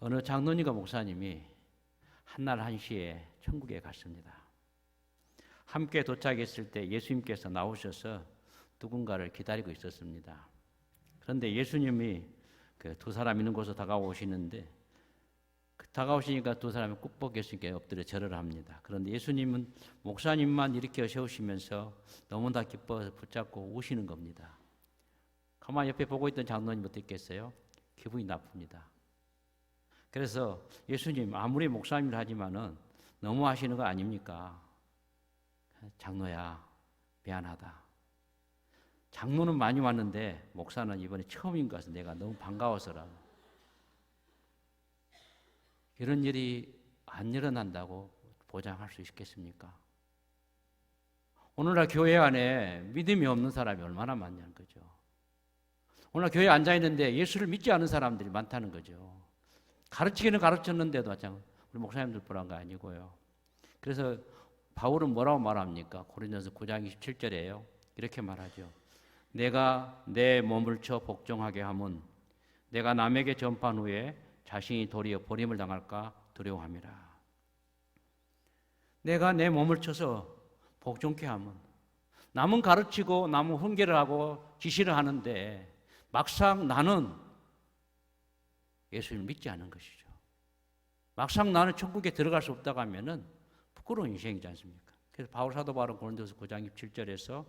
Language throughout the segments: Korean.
어느 장로님과 목사님이 한날 한시에 천국에 갔습니다. 함께 도착했을 때 예수님께서 나오셔서 누군가를 기다리고 있었습니다. 그런데 예수님이 그 두 사람 있는 곳으로 다가오시는데 다가오시니까 두 사람이 꾹 예수님께 엎드려 절을 합니다. 그런데 예수님은 목사님만 일으켜 세우시면서 너무나 기뻐서 붙잡고 우시는 겁니다. 가만히 옆에 보고 있던 장로님 어땠겠어요? 기분이 나쁩니다. 그래서 예수님 아무리 목사님을 하지만은 너무 하시는 거 아닙니까? 장로야 미안하다. 장로는 많이 왔는데 목사는 이번에 처음인 것 같아서 내가 너무 반가워서라고. 이런 일이 안 일어난다고 보장할 수 있겠습니까? 오늘날 교회 안에 믿음이 없는 사람이 얼마나 많냐는 거죠. 오늘 교회에 앉아있는데 예수를 믿지 않은 사람들이 많다는 거죠. 가르치기는 가르쳤는데도 마찬가지로 우리 목사님들 보란 거 아니고요. 그래서 바울은 뭐라고 말합니까? 고린도서 9장 27절에요. 이렇게 말하죠. 내가 내 몸을 쳐 복종하게 함은 내가 남에게 전파한 후에 자신이 도리어 버림을 당할까 두려워함이라. 내가 내 몸을 쳐서 복종케 함은 남은 가르치고 남은 훈계를 하고 지시를 하는데 막상 나는 예수님을 믿지 않은 것이죠. 막상 나는 천국에 들어갈 수 없다고 하면은 부끄러운 인생이지 않습니까? 그래서 바울 사도 바울은 고린도서 9장 27절에서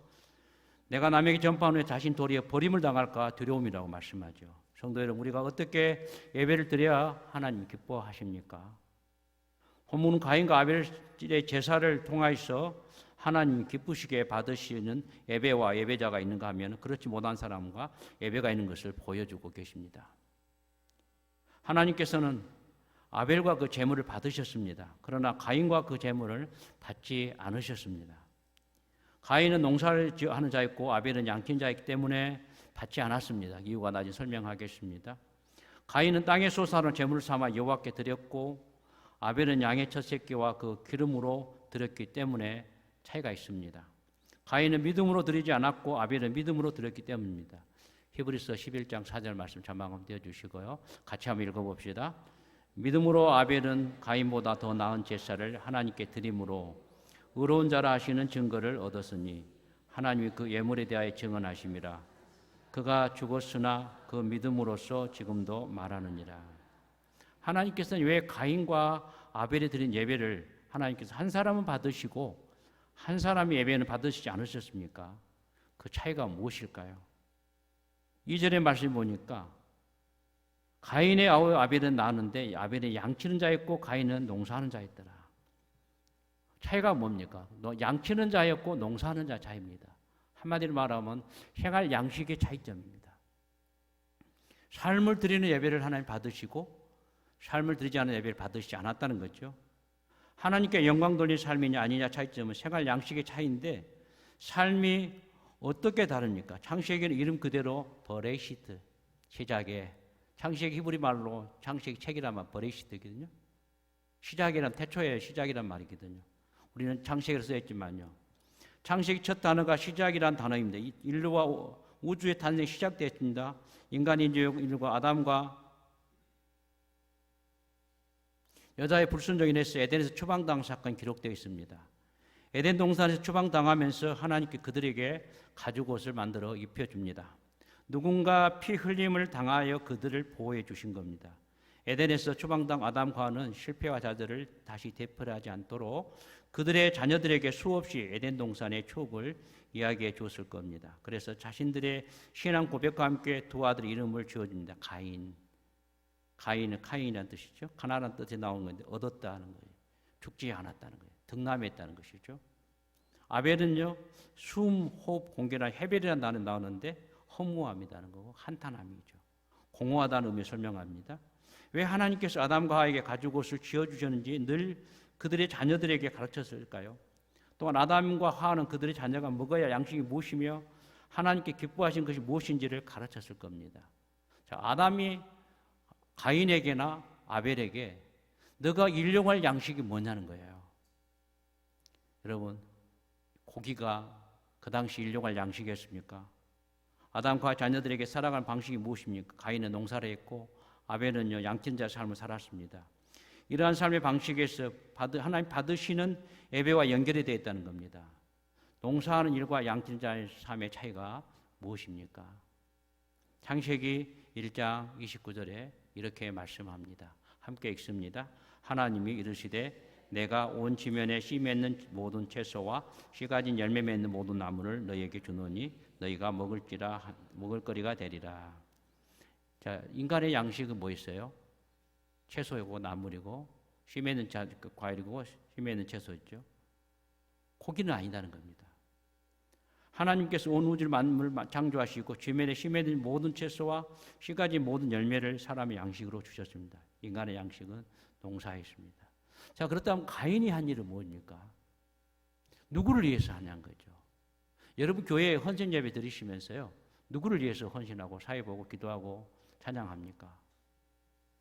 내가 남에게 전파한 후에 자신 도리어 버림을 당할까 두려움이라고 말씀하죠. 성도 여러분, 우리가 어떻게 예배를 드려야 하나님 기뻐하십니까? 본문은 가인과 아벨의 제사를 통하여서 하나님 기쁘시게 받으시는 예배와 예배자가 있는가 하면 그렇지 못한 사람과 예배가 있는 것을 보여주고 계십니다. 하나님께서는 아벨과 그 제물을 받으셨습니다. 그러나 가인과 그 제물을 받지 않으셨습니다. 가인은 농사를 하는 자였고 아벨은 양킨 자였기 때문에 받지 않았습니다. 이유가 나중에 설명하겠습니다. 가인은 땅에 솟아오른 제물을 삼아 여호와께 드렸고 아벨은 양의 첫 새끼와 그 기름으로 드렸기 때문에 차이가 있습니다. 가인은 믿음으로 드리지 않았고 아벨은 믿음으로 드렸기 때문입니다. 히브리서 11장 4절 말씀 자막 한번 띄워주시고요. 같이 한번 읽어봅시다. 믿음으로 아벨은 가인보다 더 나은 제사를 하나님께 드림으로 의로운 자라 하시는 증거를 얻었으니 하나님이 그 예물에 대하여 증언하심이라. 그가 죽었으나 그 믿음으로써 지금도 말하느니라. 하나님께서는 왜 가인과 아벨이 드린 예배를 하나님께서 한 사람은 받으시고 한 사람의 예배는 받으시지 않으셨습니까? 그 차이가 무엇일까요? 2절의 말씀 보니까 가인의 아벨은 낳았는데 아벨은 양치는 자였고 가인은 농사하는 자였더라. 차이가 뭡니까? 양치는 자였고 농사하는 자 차이입니다. 한마디로 말하면 생활 양식의 차이점입니다. 삶을 드리는 예배를 하나님 받으시고 삶을 드리지 않은 예배를 받으시지 않았다는 거죠. 하나님께 영광 돌리는 삶이냐 아니냐 차이점은 생활 양식의 차이인데 삶이 어떻게 다릅니까? 창세기는 이름 그대로 버레시트, 시작에 창세기 히브리 말로 창세기 책이란 말 버레시트거든요. 시작이란 태초의 시작이란 말이거든요. 우리는 창세기로 써있지만요. 창세기 첫 단어가 시작이란 단어입니다. 인류와 우주의 탄생이 시작되었습니다. 인간의 인류가 아담과 여자의 불순종에 인해서 에덴에서 추방당 사건이 기록되어 있습니다. 에덴 동산에서 추방당하면서 하나님께 그들에게 가죽옷을 만들어 입혀줍니다. 누군가 피 흘림을 당하여 그들을 보호해 주신 겁니다. 에덴에서 추방당 아담과 하와는 실패와 좌절을 다시 되풀이하지 않도록 그들의 자녀들에게 수없이 에덴 동산의 추억을 이야기해 주었을 겁니다. 그래서 자신들의 신앙 고백과 함께 두 아들 이름을 지어줍니다. 가인. 가인은 카인이라는 뜻이죠. 가나라는 뜻이 나온 건데 얻었다 하는 거예요. 죽지 않았다는 거예요. 득남했다는 것이죠. 아벨은요. 숨, 호흡, 공개나 헤벨이라는 단어 나오는데 허무함이라는 거고 한탄함이죠. 공허하다는 의미를 설명합니다. 왜 하나님께서 아담과 하와에게 가죽옷을 지어주셨는지 늘 그들의 자녀들에게 가르쳤을까요? 또한 아담과 하와는 그들의 자녀가 먹어야 양식이 무엇이며 하나님께 기뻐하신 것이 무엇인지를 가르쳤을 겁니다. 자, 아담이 가인에게나 아벨에게 너가 일용할 양식이 뭐냐는 거예요. 여러분, 고기가 그 당시 일용할 양식이었습니까? 아담과 자녀들에게 살아가는 방식이 무엇입니까? 가인은 농사를 했고 아벨은요 양친자 삶을 살았습니다. 이러한 삶의 방식에서 하나님 받으시는 예배와 연결이 되어 있다는 겁니다. 농사하는 일과 양친자의 삶의 차이가 무엇입니까? 창세기 1장 29절에 이렇게 말씀합니다. 함께 읽습니다. 하나님이 이르시되 내가 온 지면에 씨 맺는 모든 채소와 씨 가진 열매 맺는 모든 나무를 너희에게 주노니 너희가 먹을 거리가 되리라. 자, 인간의 양식은 뭐 있어요? 채소이고 나물이고 씨 맺는 과일이고 씨 맺는 채소였죠. 고기는 아니다는 겁니다. 하나님께서 온 우주를 만물을 창조하시고 지면에 씨 맺는 모든 채소와 씨 가진 모든 열매를 사람의 양식으로 주셨습니다. 인간의 양식은 농사였습니다. 자, 그렇다면 가인이 한 일은 뭡니까? 누구를 위해서 하냐는 거죠. 여러분 교회에 헌신 예배 드리시면서요, 누구를 위해서 헌신하고 사회 보고 기도하고 찬양합니까?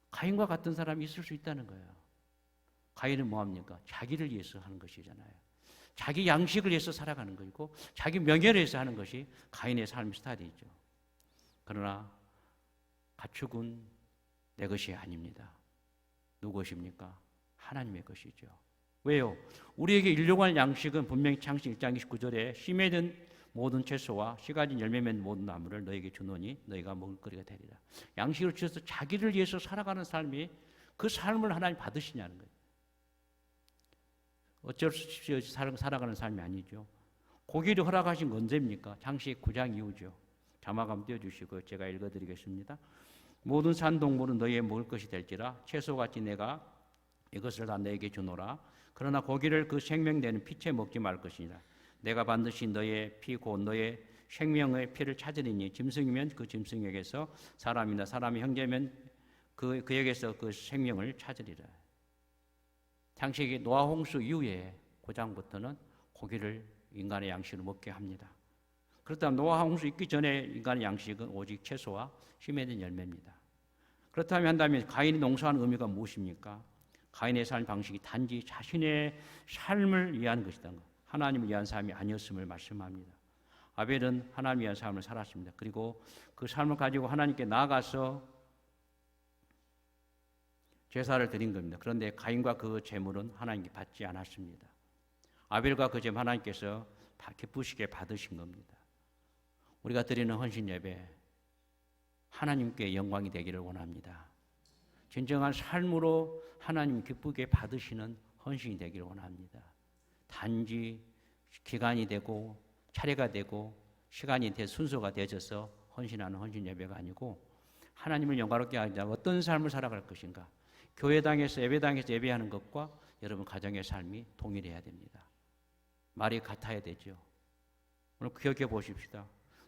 가인과 같은 사람이 있을 수 있다는 거예요. 가인은 뭐합니까? 자기를 위해서 하는 것이잖아요. 자기 양식을 위해서 살아가는 것이고 자기 명예를 위해서 하는 것이 가인의 삶 스타일이죠. 그러나 가축은 내 것이 아닙니다. 누구 것입니까? 하나님의 것이죠. 왜요? 우리에게 일용할 양식은 분명히 창세기 1장 29절에 씨 맺은 모든 채소와 씨 가진 열매 맺는 모든 나무를 너에게 주노니 너희가 먹을 거리가 되리라. 양식을 주셔서 자기를 위해서 살아가는 삶이 그 삶을 하나님 받으시냐는 거예요. 어쩔 수 없이 살아가는 삶이 아니죠. 고기를 허락하신 건 언제입니까? 창세기 9장 이후죠. 자막 한번 띄워주시고 제가 읽어드리겠습니다. 모든 산동물은 너희의 먹을 것이 될지라 채소같이 내가 이것을 다 너에게 주노라. 그러나 고기를 그 생명되는 피채 먹지 말 것이니라. 내가 반드시 너의 피 곧 너의 생명의 피를 찾으리니 짐승이면 그 짐승에게서 사람이나 사람이 형제면 그에게서 그 생명을 찾으리라. 창세기 노아 홍수 이후에 고장부터는 고기를 인간의 양식으로 먹게 합니다. 그렇다면 노아 홍수 있기 전에 인간의 양식은 오직 채소와 씨 맺은 열매입니다. 그렇다면 한다면 가인이 농사하는 의미가 무엇입니까? 가인의 삶 방식이 단지 자신의 삶을 위한 것이다. 하나님을 위한 삶이 아니었음을 말씀합니다. 아벨은 하나님을 위한 삶을 살았습니다. 그리고 그 삶을 가지고 하나님께 나아가서 제사를 드린 겁니다. 그런데 가인과 그 제물은 하나님께 받지 않았습니다. 아벨과 그 제물 하나님께서 기쁘시게 받으신 겁니다. 우리가 드리는 헌신 예배 하나님께 영광이 되기를 원합니다. 진정한 삶으로 하나님 기쁘게 받으시는 헌신이 되기를 원합니다. 단지 기간이 되고 차례가 되고 시간이 순서가 되어져서 헌신하는 헌신 예배가 아니고 하나님을 영광롭게 하자 어떤 삶을 살아갈 것인가. 교회당에서 예배당에서 예배하는 것과 여러분 가정의 삶이 동일해야 됩니다. 말이 같아야 되죠. 오늘 기억해 보십시다.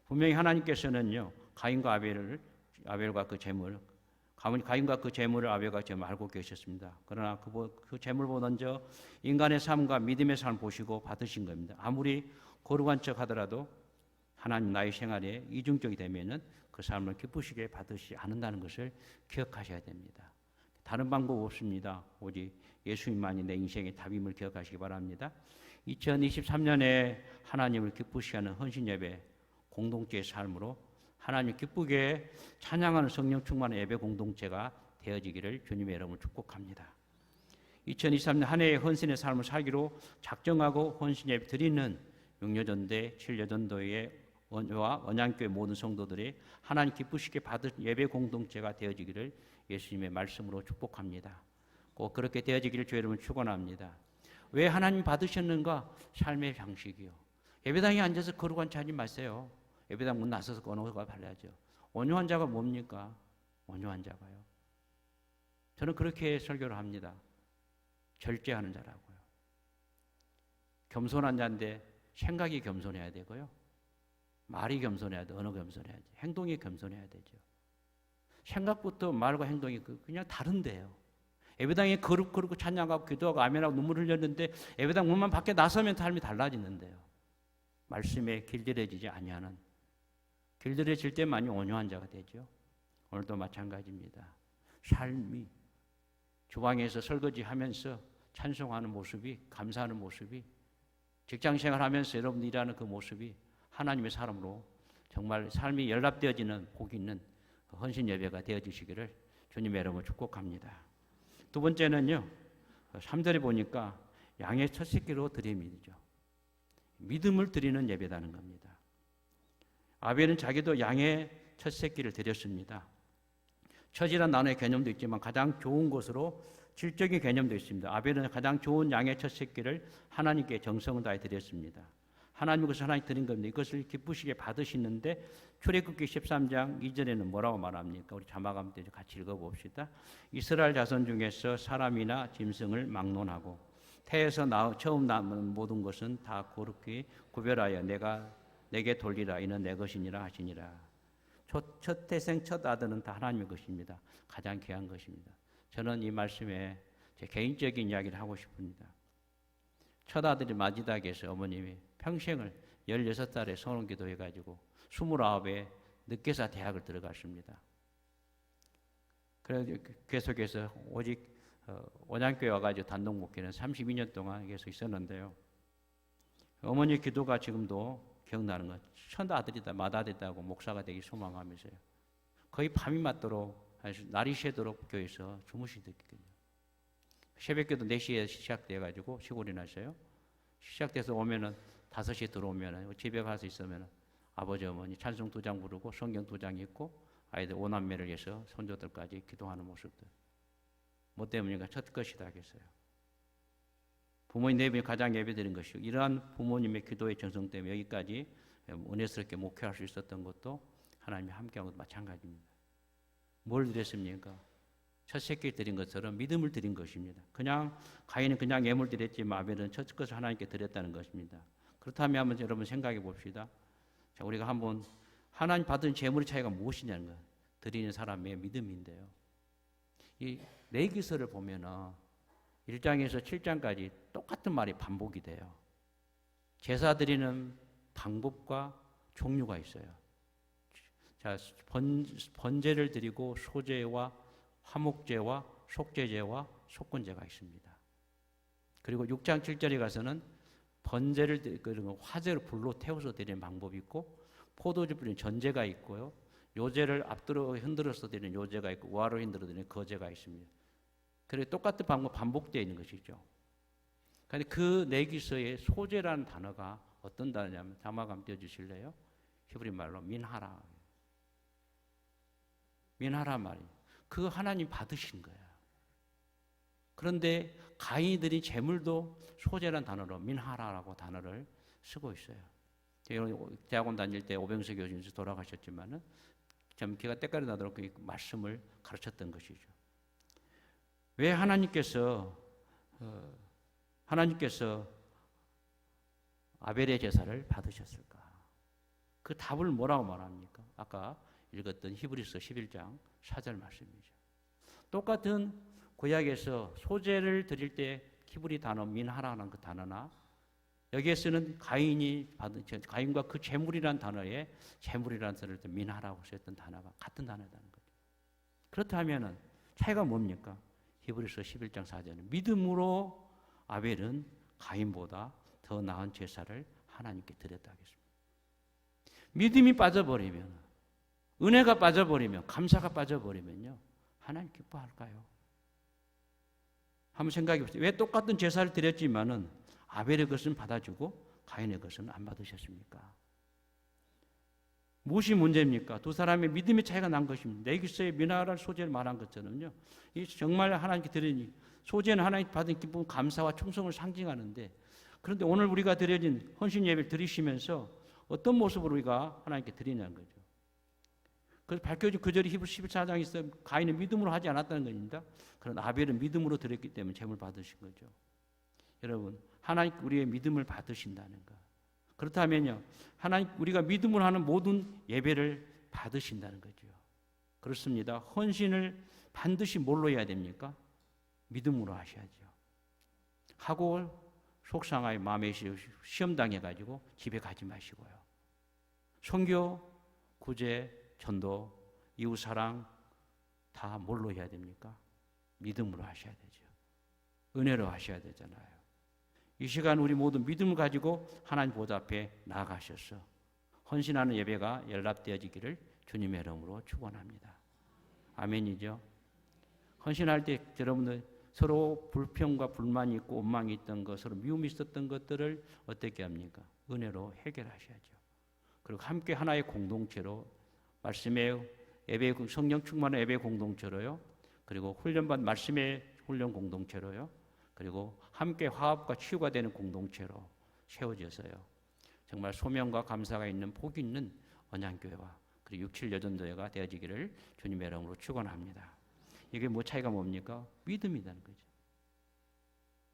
분명히 하나님께서는요 가인과 아벨과 그 제물 가인과 그 제물을 아벨과 제물 알고 계셨습니다. 그러나 그 제물보다 먼저 인간의 삶과 믿음의 삶을 보시고 받으신 겁니다. 아무리 거룩한 척 하더라도 하나님 나의 생활에 이중적이 되면은 그 삶을 기쁘시게 받으시지 않는다는 것을 기억하셔야 됩니다. 다른 방법 없습니다. 오직 예수님만이 내 인생의 답임을 기억하시기 바랍니다. 2023년에 하나님을 기쁘시게 하는 헌신 예배 공동체의 삶으로 하나님 기쁘게 찬양하는 성령 충만한 예배 공동체가 되어지기를 주님의 이름으로 축복합니다. 2023년 한 해의 헌신의 삶을 살기로 작정하고 헌신 예배 드리는 용여전대 7여전도의 언양교회 모든 성도들이 하나님 기쁘시게 받은 예배 공동체가 되어지기를 예수님의 말씀으로 축복합니다. 꼭 그렇게 되어지기를 주의 이름으로 축원합니다. 왜 하나님 받으셨는가? 삶의 방식이요. 예배당에 앉아서 거룩한 차 하지 마세요. 예배당 문 나서서 언어가 발라야죠. 온유한 자가 뭡니까? 온유한 자가요. 저는 그렇게 설교를 합니다. 절제하는 자라고요. 겸손한 자인데 생각이 겸손해야 되고요. 말이 겸손해야 돼. 언어 겸손해야지. 행동이 겸손해야 되죠. 생각부터 말과 행동이 그냥 다른데요. 예배당에 거룩거룩 찬양하고 기도하고 아멘하고 눈물 흘렸는데 예배당 문만 밖에 나서면 삶이 달라지는데요. 말씀에 길들여지지 아니하는 길들여질 때만이 온유한 자가 되죠. 오늘도 마찬가지입니다. 삶이 주방에서 설거지하면서 찬송하는 모습이 감사하는 모습이 직장생활하면서 여러분 일하는 그 모습이 하나님의 사람으로 정말 삶이 연락되어지는 복 있는 헌신 예배가 되어지시기를 주님의 이름으로 축복합니다. 두 번째는요. 3절에 보니까 양의 첫 새끼로 드림이죠. 믿음을 드리는 예배다는 겁니다. 아벨은 자기도 양의 첫 새끼를 드렸습니다. 첫이란 단어의 개념도 있지만 가장 좋은 것으로 질적인 개념도 있습니다. 아벨은 가장 좋은 양의 첫 새끼를 하나님께 정성을 다해 드렸습니다. 하나님 것을 하나님 드린 겁니다. 이것을 기쁘시게 받으시는데 출애굽기 13장 2절에는 뭐라고 말합니까? 우리 자막함 때 같이 읽어봅시다. 이스라엘 자손 중에서 사람이나 짐승을 막론하고 태에서 처음 남은 모든 것은 다 거룩히 구별하여 내게 돌리라. 이는 내 것이니라 하시니라. 첫 태생 첫 아들은 다 하나님의 것입니다. 가장 귀한 것입니다. 저는 이 말씀에 제 개인적인 이야기를 하고 싶습니다. 첫 아들이 마지닥에서 어머님이 평생을 16살에 선언기도 해가지고 29에 늦게서 대학을 들어갔습니다. 그래서 계속해서 오직 원양교회 와가지고 단독 목회는 32년 동안 계속 있었는데요. 어머니 기도가 지금도 기억나는 것. 첫 아들이다, 맏아들이다고 목사가 되기 소망하면서요. 거의 밤이 맞도록 날이 새도록 교회에서 주무시거든요. 새벽기도 4시에 시작돼가지고 시골에 나셔요. 시작돼서 오면은 5시에 들어오면은 집에 가서 있으면은 아버지 어머니 찬송 2장 부르고 성경 2장 읽고 아이들 5남매를 위해서 손조들까지 기도하는 모습들. 뭐 때문인가? 첫 것이다 하겠어요. 부모님 4분이 가장 예배드린 것이고 이러한 부모님의 기도의 정성 때문에 여기까지 은혜스럽게 목회할 수 있었던 것도 하나님이 함께한 것도 마찬가지입니다. 뭘 드렸습니까? 첫 새끼를 드린 것처럼 믿음을 드린 것입니다. 그냥 가인은 그냥 예물 드렸지만 아벨은 첫 것을 하나님께 드렸다는 것입니다. 그렇다면 한번 여러분 생각해 봅시다. 자, 우리가 한번 하나님 받은 재물의 차이가 무엇이냐는 것, 드리는 사람의 믿음인데요. 이 레위기서를 보면은 1장에서 7장까지 똑같은 말이 반복이 돼요. 제사 드리는 방법과 종류가 있어요. 자, 번제를 드리고 소제와 화목제와 속죄제와 속건제가 있습니다. 그리고 6장 7절에 가서는 번제를 드리는 화제로 불로 태워서 드리는 방법이 있고 포도주 뿌리는 전제가 있고요. 요제를 앞뒤로 흔들어서 드리는 요제가 있고 우하로 흔들어 드리는 거제가 있습니다. 그리고 똑같은 방법 반복되어 있는 것이죠. 그런데 그 레위기서의 소제라는 단어가 어떤 단어냐면 자막 한번 띄워주실래요? 히브리 말로 민하라. 민하라 말이 그 하나님 받으신 거야. 그런데 가인이 재물도 소제라는 단어로 민하라라고 단어를 쓰고 있어요. 대학원 다닐 때 오병석 교수님께서 돌아가셨지만은 참 기가 때깔이 나도록 그 말씀을 가르쳤던 것이죠. 왜 하나님께서 아벨의 제사를 받으셨을까? 그 답을 뭐라고 말합니까? 아까 읽었던 히브리서 11장 4절 말씀이죠. 똑같은 구약에서 소제를 드릴 때 히브리 단어 민하라는 그 단어나 여기에 쓰는 가인과 그 재물이라는 단어에 재물이라는 단어를 민하라고 썼던 단어가 같은 단어라는 거죠. 그렇다면은 차이가 뭡니까? 히브리서 11장 4절은 믿음으로 아벨은 가인보다 더 나은 제사를 하나님께 드렸다 하겠습니다. 믿음이 빠져버리면, 은혜가 빠져버리면, 감사가 빠져버리면요, 하나님 기뻐할까요? 한번 생각해 보세요. 왜 똑같은 제사를 드렸지만은 아벨의 것은 받아주고 가인의 것은 안 받으셨습니까? 무엇이 문제입니까? 두 사람의 믿음의 차이가 난 것입니다. 레위기서의 민하라 소제를 말한 것처럼요. 이 정말 하나님께 드리니 소제는 하나님 받은 기쁨, 감사와 충성을 상징하는데 그런데 오늘 우리가 드려진 헌신 예배를 드리시면서 어떤 모습으로 우리가 하나님께 드리냐는 거죠. 그래서 밝혀진 그 절이 히브리 11장에 있어 가인은 믿음으로 하지 않았다는 겁니다. 그러나 아벨은 믿음으로 드렸기 때문에 제물 받으신 거죠. 여러분, 하나님 우리의 믿음을 받으신다는 것. 그렇다면요, 하나님 우리가 믿음으로 하는 모든 예배를 받으신다는 거죠. 그렇습니다. 헌신을 반드시 뭘로 해야 됩니까? 믿음으로 하셔야죠. 하고 속상하게 마음에 시험 당해가지고 집에 가지 마시고요. 선교, 구제, 전도, 이웃사랑 다 뭘로 해야 됩니까? 믿음으로 하셔야 되죠. 은혜로 하셔야 되잖아요. 이 시간 우리 모두 믿음을 가지고 하나님 보좌 앞에 나아가셔서 헌신하는 예배가 연락되어지기를 주님의 이름으로 축원합니다. 아멘이죠. 헌신할 때 여러분들 서로 불평과 불만이 있고 원망이 있던 것, 서로 미움이 있었던 것들을 어떻게 합니까? 은혜로 해결하셔야죠. 그리고 함께 하나의 공동체로 말씀의 예배 성령 충만한 예배 공동체로요. 그리고 훈련받은 말씀의 훈련 공동체로요. 그리고 함께 화합과 치유가 되는 공동체로 세워져서요. 정말 소명과 감사가 있는 복이 있는 언양교회와 그리고 67 여전도회가 되어지기를 주님의 이름으로 축원합니다. 이게 뭐 차이가 뭡니까? 믿음이라는 거죠.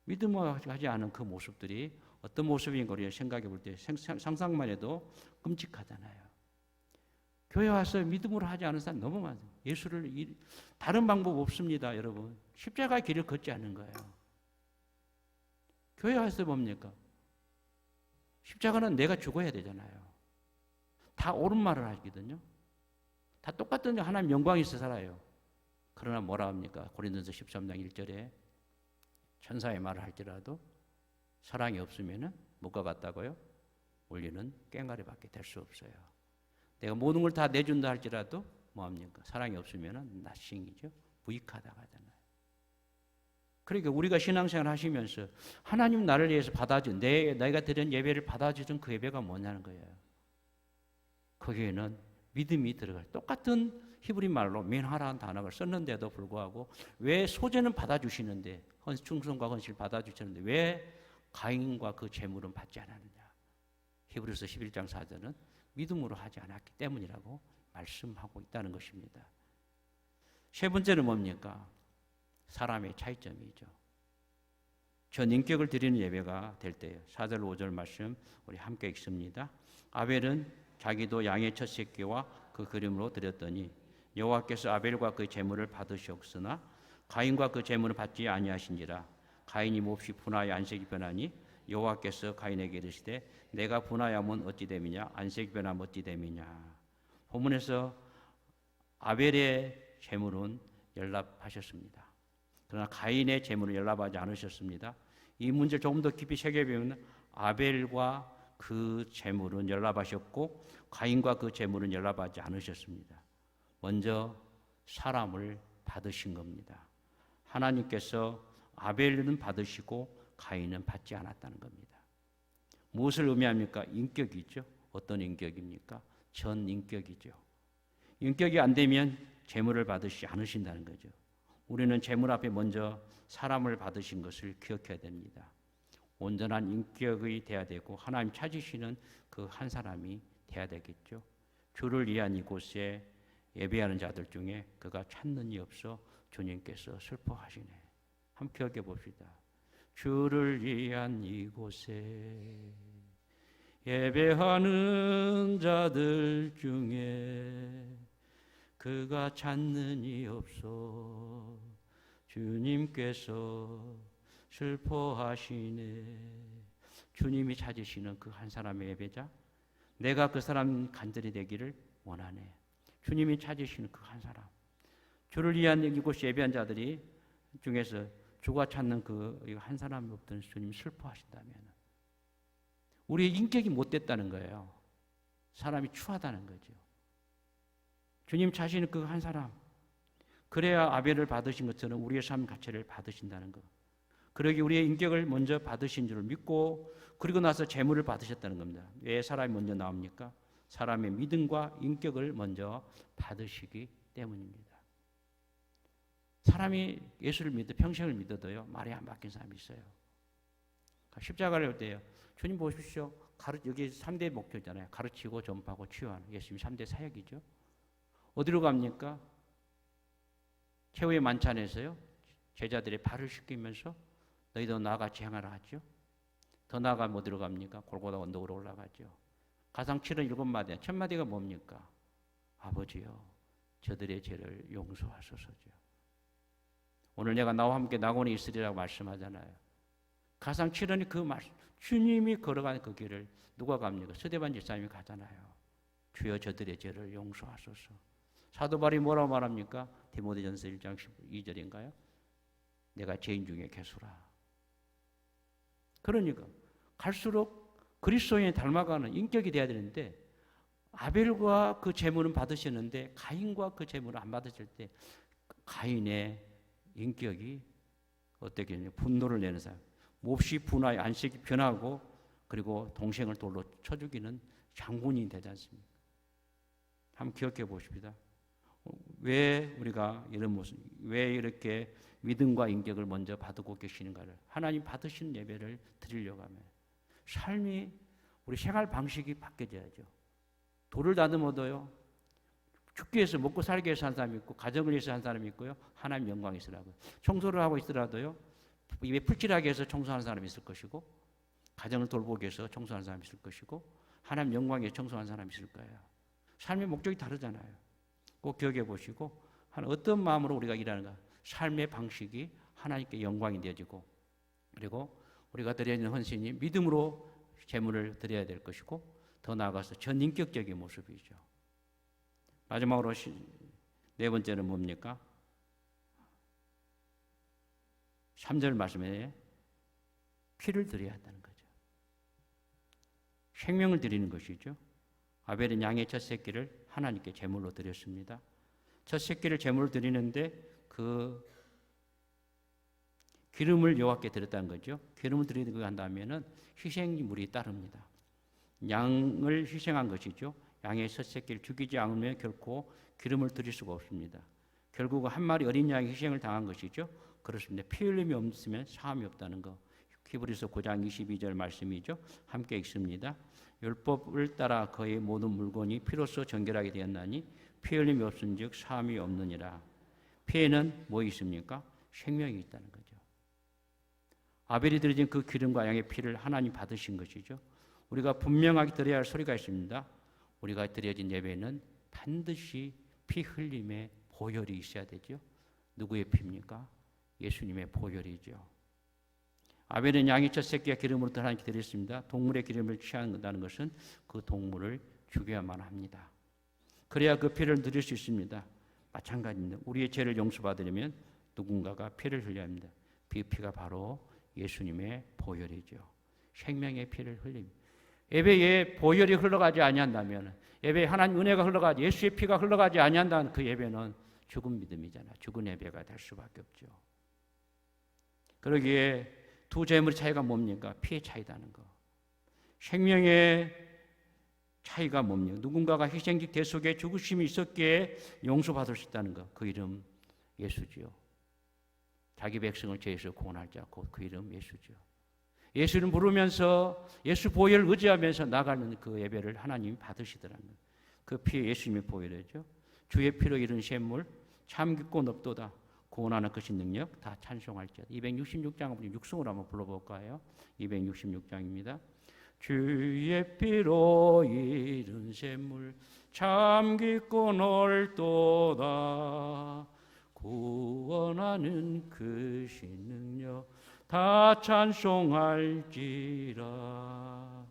믿음을 하지 않은 그 모습들이 어떤 모습인 거를 생각해 볼 때 상상만 해도 끔찍하잖아요. 교회 와서 믿음으로 하지 않은 사람 너무 많아요. 예수를 다른 방법 없습니다, 여러분. 십자가 길을 걷지 않는 거예요. 교회 와서 뭡니까? 십자가는 내가 죽어야 되잖아요. 다 옳은 말을 하거든요. 다 똑같은 하나님 영광이 있어 살아요. 그러나 뭐라 합니까? 고린도서 13장 1절에 천사의 말을 할지라도 사랑이 없으면 뭐가 같다고요? 우리는 꽹과리밖에 될 수 없어요. 내가 모든 걸 다 내준다 할지라도 뭐합니까? 사랑이 없으면 nothing이죠. 무익하다고 하잖아요. 그러니까 우리가 신앙생활 하시면서 하나님 나를 위해서 받아준 내가 드린 예배를 받아주던 그 예배가 뭐냐는 거예요. 거기에는 믿음이 들어갈 똑같은 히브리 말로 민하라는 단어를 썼는데도 불구하고 왜 소재는 받아주시는데 충성과 헌신을 받아주시는데 왜 가인과 그 재물은 받지 않았느냐. 히브리서 11장 4절은 믿음으로 하지 않았기 때문이라고 말씀하고 있다는 것입니다. 세 번째는 뭡니까? 사람의 차이점이죠. 전 인격을 드리는 예배가 될 때요. 4절 5절 말씀 우리 함께 읽습니다. 아벨은 자기도 양의 첫 새끼와 그 그림으로 드렸더니 여호와께서 아벨과 그 제물을 받으시옵으나 가인과 그 제물을 받지 아니하신지라. 가인이 몹시 분하여 안색이 변하니 여호와께서 가인에게 이르시되 내가 분하여면 어찌 됨이냐 안색이 변하면 어찌 됨이냐. 본문에서 아벨의 제물은 연락하셨습니다. 그러나 가인의 제물을 연락하지 않으셨습니다. 이 문제를 조금 더 깊이 새겨보면 아벨과 그 제물은 연락하셨고 가인과 그 제물은 연락하지 않으셨습니다. 먼저 사람을 받으신 겁니다. 하나님께서 아벨은 받으시고 가인은 받지 않았다는 겁니다. 무엇을 의미합니까? 인격이죠. 어떤 인격입니까? 전 인격이죠. 인격이 안 되면 제물을 받으시지 않으신다는 거죠. 우리는 제물 앞에 먼저 사람을 받으신 것을 기억해야 됩니다. 온전한 인격이 돼야 되고 하나님 찾으시는 그 한 사람이 돼야 되겠죠. 주를 위한 이곳에 예배하는 자들 중에 그가 찾는 이 없어 주님께서 슬퍼하시네. 함께 기억해 봅시다. 주를 위한 이곳에 예배하는 자들 중에 그가 찾는 이 없어 주님께서 슬퍼하시네. 주님이 찾으시는 그 한 사람의 예배자, 내가 그 사람 간절히 되기를 원하네. 주님이 찾으시는 그 한 사람, 주를 위한 이곳 예배한 자들이 중에서 주가 찾는 그 한 사람이 없던 주님이 슬퍼하신다면 우리의 인격이 못됐다는 거예요. 사람이 추하다는 거죠. 주님 찾으시는 그 한 사람, 그래야 아벨을 받으신 것처럼 우리의 삶 가치를 받으신다는 것. 그러기 우리의 인격을 먼저 받으신 줄 믿고 그리고 나서 재물을 받으셨다는 겁니다. 왜 사람이 먼저 나옵니까? 사람의 믿음과 인격을 먼저 받으시기 때문입니다. 사람이 예수를 믿어 평생을 믿어도요 말이 안 바뀐 사람이 있어요. 십자가를 할 때요. 주님 보십시오. 여기 3대 목표잖아요. 가르치고 전파하고 치유하는 예수님 3대 사역이죠. 어디로 갑니까? 최후의 만찬에서요. 제자들의 발을 씻기면서 너희도 나같이 행하라 하죠. 더 나아가면 어디로 갑니까? 골고다 언덕으로 올라가죠. 가상 77마디, 첫 마디가 뭡니까? 아버지요, 저들의 죄를 용서하소서죠. 오늘 내가 나와 함께 낙원에 있으리라고 말씀하잖아요. 가상 7원이 그 말씀, 주님이 걸어가는 그 길을 누가 갑니까? 서대반 집사님이 가잖아요. 주여 저들의 죄를 용서하소서. 사도 바울이 뭐라고 말합니까? 디모데전서 1장 12절인가요? 내가 죄인 중에 괴수라. 그러니까 갈수록 그리스도인이 닮아가는 인격이 돼야 되는데 아벨과 그 제물은 받으셨는데 가인과 그 제물을 안 받으실 때 가인의 인격이 어떻게 분노를 내는 사람, 몹시 분하여 안식이 변하고 그리고 동생을 돌로 쳐 죽이는 장군이 되지 않습니까? 한번 기억해 보십시다. 왜 우리가 이런 모습, 왜 이렇게 믿음과 인격을 먼저 받고 계시는가를, 하나님 받으신 예배를 드리려고 하면 삶이, 우리 생활 방식이 바뀌어져야죠. 돌을 다듬어도요, 죽기 위해서, 먹고 살기 위해서 한 사람이 있고, 가정을 위해서 한 사람이 있고요, 하나님 영광이 있으라고요. 청소를 하고 있더라도요, 입에 풀칠하기 위해서 청소하는 사람이 있을 것이고, 가정을 돌보기 위해서 청소하는 사람이 있을 것이고, 하나님 영광에 위해서 청소하는 사람이 있을 거예요. 삶의 목적이 다르잖아요. 꼭 기억해 보시고, 어떤 마음으로 우리가 일하는가, 삶의 방식이 하나님께 영광이 되어지고, 그리고 우리가 드려야 하는 헌신이 믿음으로 제물을 드려야 될 것이고, 더 나아가서 전인격적인 모습이죠. 마지막으로 네 번째는 뭡니까? 3절 말씀에 피를 드려야 한다는 거죠. 생명을 드리는 것이죠. 아벨은 양의 첫 새끼를 하나님께 제물로 드렸습니다. 첫 새끼를 제물로 드리는데 그 기름을 여호와께 드렸다는 거죠. 기름을 드리고 한다면은 희생물이 따릅니다. 양을 희생한 것이죠. 양의 첫 새끼를 죽이지 않으면 결코 기름을 드릴 수가 없습니다. 결국 한 마리 어린 양이 희생을 당한 것이죠. 그렇습니다. 피 흘림이 없으면 사함이 없다는 거. 히브리서 9장 22절 말씀이죠. 함께 읽습니다. 율법을 따라 그의 모든 물건이 피로써 정결하게 되었나니 피 흘림이 없은즉 사함이 없느니라. 피에는 뭐 있습니까? 생명이 있다는 거죠. 아벨이 드려진 그 기름과 양의 피를 하나님 받으신 것이죠. 우리가 분명하게 드려야 할 소리가 있습니다. 우리가 드려진 예배는 반드시 피 흘림의 보혈이 있어야 되죠. 누구의 피입니까? 예수님의 보혈이죠. 아벨은 양의 첫 새끼가 기름으로 하나님께 드렸습니다. 동물의 기름을 취한다는 것은 그 동물을 죽여야만 합니다. 그래야 그 피를 드릴 수 있습니다. 마찬가지입니다. 우리의 죄를 용서받으려면 누군가가 피를 흘려야 합니다. 그 피가 바로 예수님의 보혈이죠. 생명의 피를 흘립니다. 예배에 보혈이 흘러가지 아니한다면, 예배에 하나님 은혜가 흘러가지, 예수의 피가 흘러가지 아니한다는 그 예배는 죽은 믿음이잖아. 죽은 예배가 될 수밖에 없죠. 그러기에 두 제물의 차이가 뭡니까? 피의 차이다는 거. 생명의 차이가 뭡니까? 누군가가 희생적 대속에 죽으심이 있었기에 용서받을 수 있다는 거. 그 이름 예수지요. 자기 백성을 죄에서 구원할 자, 곧 그 이름 예수지요. 예수를 부르면서 예수 보혈을 의지하면서 나가는 그 예배를 하나님이 받으시더라는 거예요. 그 피, 예수님의 보혈이죠. 주의 피로 이룬 샘물 참 깊고 넓도다. 구원하는 것인 능력 다 찬송할지어다. 266장 육성으로 한번 불러볼까요? 266장입니다. 주의 피로 이룬 샘물 참 깊고 넓도다. 구원하는 것인 능력 다 찬송할지라.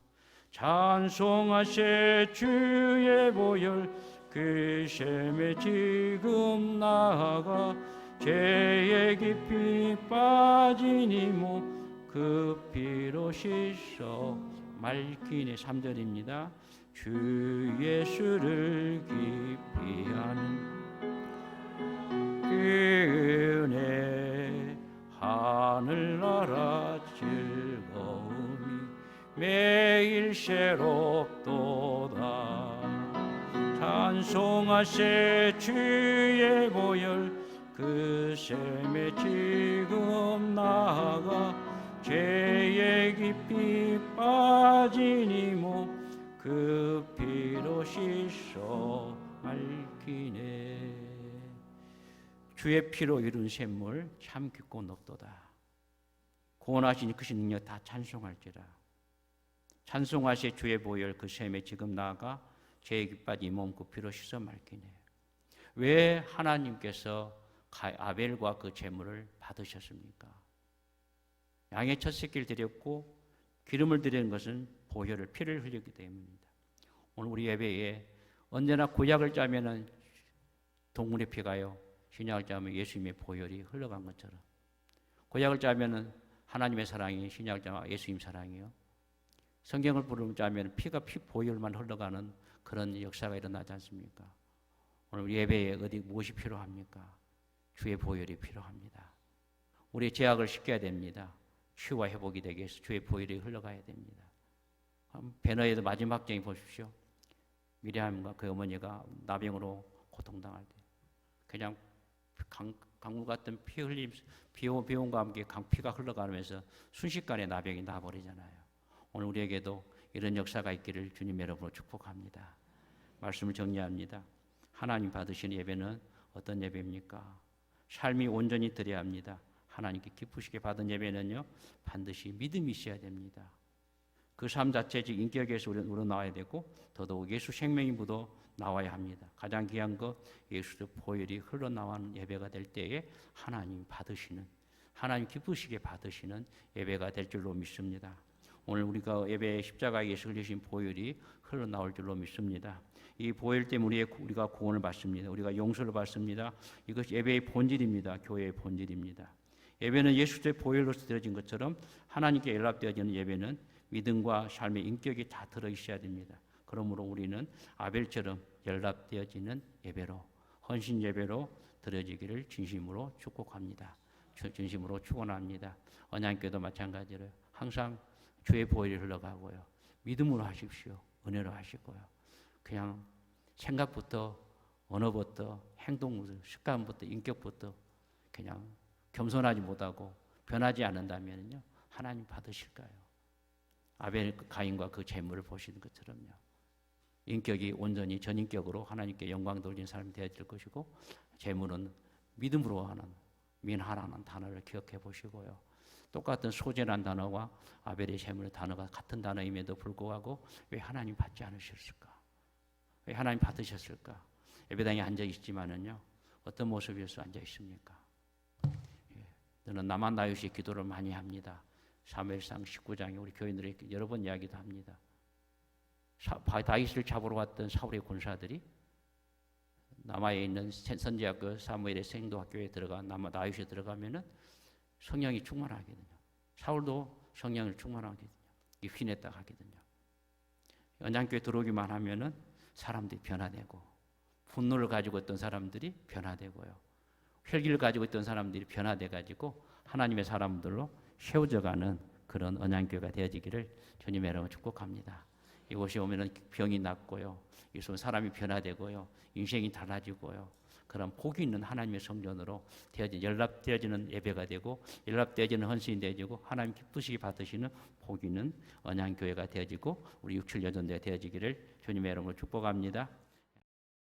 찬송하세 주의 보혈 그 샘에 지금 나아가 죄의 깊이 빠진 이 몸 그 피로 씻어 맑히네. 3절입니다. 주 예수를 깊이 아는 그 은혜 하늘나라 즐거움이 매일 새롭도다. 찬송하세 주의 보혈 그 샘에 지금 나아가 죄의 깊이 빠진 이 몸 그 피로 씻어 맑히네. 주의 피로 이룬 샘물 참 깊고 높도다. 구원하신 그 능력 다 찬송할지라. 찬송하시 주의 보혈 그 샘에 지금 나아가 죄의 깊이 빠진 이 몸 그 피로 씻어 맑히네. 왜 하나님께서 아벨과 그 제물을 받으셨습니까? 양의 첫 새끼를 드렸고 기름을 드리는 것은 보혈을 피를 흘렸기 때문입니다. 오늘 우리 예배에 언제나 구약을 짜면은 동물의 피가요, 신약을 짜면 예수님의 보혈이 흘러간 것처럼, 구약을 짜면은 하나님의 사랑이, 신약을 짜면 예수님 사랑이요, 성경을 짜면 피가 보혈만 흘러가는 그런 역사가 일어나지 않습니까? 오늘 예배에 어디 무엇이 필요합니까? 주의 보혈이 필요합니다. 우리의 죄악을 씻겨야 됩니다. 치유와 회복이 되기 위해서 주의 보혈이 흘러가야 됩니다. 배너에도 마지막 장에 보십시오. 미리암과 그 어머니가 나병으로 고통당할 때 그냥 강물 같은 피 흘림, 비온과 함께 피가 흘러가면서 순식간에 나병이 나버리잖아요. 오늘 우리에게도 이런 역사가 있기를 주님 여러분으로 축복합니다. 말씀을 정리합니다. 하나님 받으시는 예배는 어떤 예배입니까? 삶이 온전히 드려야 합니다. 하나님께 기쁘시게 받은 예배는요, 반드시 믿음이 있어야 됩니다. 그 삶 자체 즉 인격에서 우러나와야 되고 더더욱 예수 생명이 묻어 나와야 합니다. 가장 귀한 것 예수의 보혈이 흘러나오는 예배가 될 때에 하나님 받으시는, 하나님 기쁘시게 받으시는 예배가 될 줄로 믿습니다. 오늘 우리가 예배에 십자가에서 흘리신 보혈이 흘러나올 줄로 믿습니다. 이 보혈 때문에 우리가 구원을 받습니다. 우리가 용서를 받습니다. 이것이 예배의 본질입니다. 교회의 본질입니다. 예배는 예수의 보혈로서 드려진 것처럼 하나님께 연락되어지는 예배는 믿음과 삶의 인격이 다 들어있어야 됩니다. 그러므로 우리는 아벨처럼 연락되어지는 예배로, 헌신 예배로 드려지기를 진심으로 축복합니다. 진심으로 축원합니다. 언약궤도 마찬가지로 항상 주의 보혈이 흘러가고요. 믿음으로 하십시오. 은혜로 하시고요. 그냥 생각부터 언어부터 행동부터 습관부터 인격부터 그냥 겸손하지 못하고 변하지 않는다면요, 하나님 받으실까요? 아벨 가인과 그 재물을 보시는 것처럼요. 인격이 온전히 전인격으로 하나님께 영광 돌리는 사람이 되어질 것이고, 재물은 믿음으로 하는 민하라는 단어를 기억해 보시고요. 똑같은 소재란 단어와 아벨의 재물의 단어가 같은 단어임에도 불구하고 왜 하나님 받지 않으셨을까? 왜 하나님 받으셨을까? 예배당에 앉아 있지만은요, 어떤 모습이어서 앉아 있습니까? 저는 나만 나유시 기도를 많이 합니다. 사무엘상 19장에 우리 교인들이 여러 번 이야기도 합니다. 다윗을 잡으러 왔던 사울의 군사들이 남아에 있는 선지학교 사무엘의 생도학교에 들어가 나유시에 들어가면은 성령이 충만하거든요. 사울도 성령을 충만하거든요. 휘냈다 하거든요. 언약교에 들어오기만 하면은 사람들이 변화되고, 분노를 가지고 있던 사람들이 변화되고요. 혈기를 가지고 있던 사람들이 변화돼 가지고 하나님의 사람들로 세워져가는 그런 언약교회가 되어지기를 주님의 이름으로 축복합니다. 이곳에 오면은 병이 낫고요, 이곳에 오면 사람이 변화되고요, 인생이 달라지고요, 그런 복이 있는 하나님의 성전으로 연락되어지는 예배가 되고, 연락되어지는 헌신이 되어지고, 하나님 기쁘시게 받으시는 복이 있는 언약교회가 되어지고, 우리 육칠 여전대가 되어지기를 주님의 이름으로 축복합니다.